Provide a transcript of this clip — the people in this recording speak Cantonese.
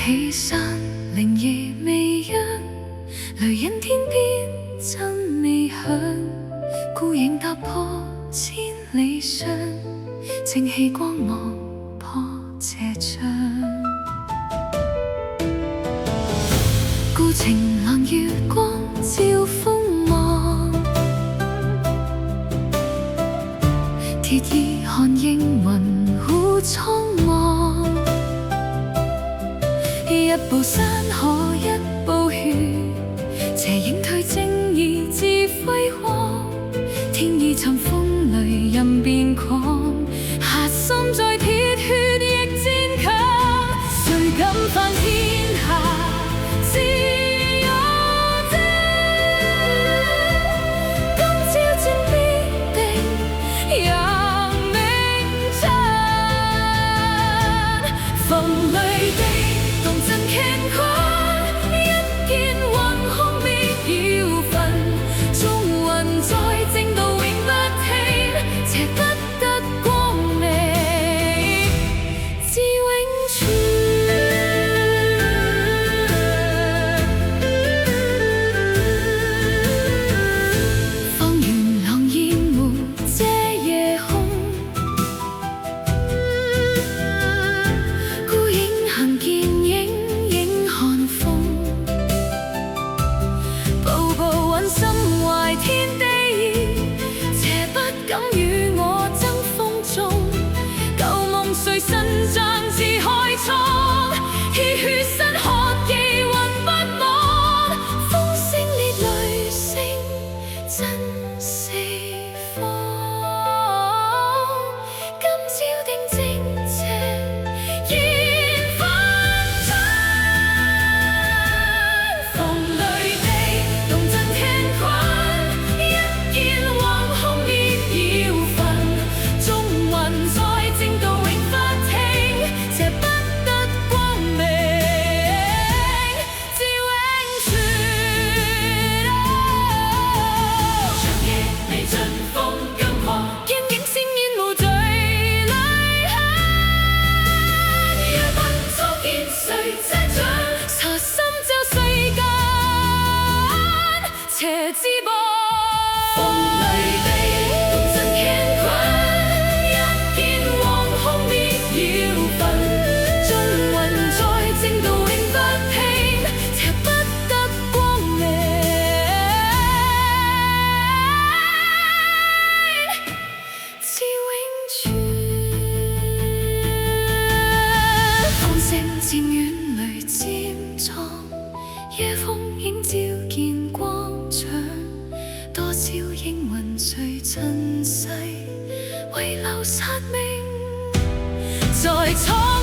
起山靈夜未央，雷隱天邊真未響，孤影踏破千里霜，正氣光芒破斜牆。孤情郎月光照風望，鐵衣寒映雲湖蒼茫。一步山河一步血，斜影退正義自輝煌。天意尋風雷任變狂，核心在鐵血亦戰強。誰敢犯天下自有正，今朝戰必定揚名震。逢雷地動震乾坤，一見雲空滅妖氛。眾魂在正道永不停，邪不得光明自永存。放元朗煙霧遮夜空，孤影行見影影寒風。步步穩心懷天地義，邪不敢與我爭風中。舊夢碎身像自開創，熱血身學記魂不忘。風聲烈雷聲震四方，今朝定正邪現分真。逢雷地動震乾坤，一見惶恐滅妖氛。眾魂在正道永不停，邪不得光明自永存。長夜未盡風更狂，見景鮮煙霧聚淚痕。若問初見誰遮掌，查心照世間邪之邦。逢雷地動震乾坤，一見惶恐滅妖氛。眾魂在正道永不停，邪不得光明自永存。風聲漸遠雷漸壯，夜風映照見光長。多少英魂隨塵世，遺留殺命在蒼。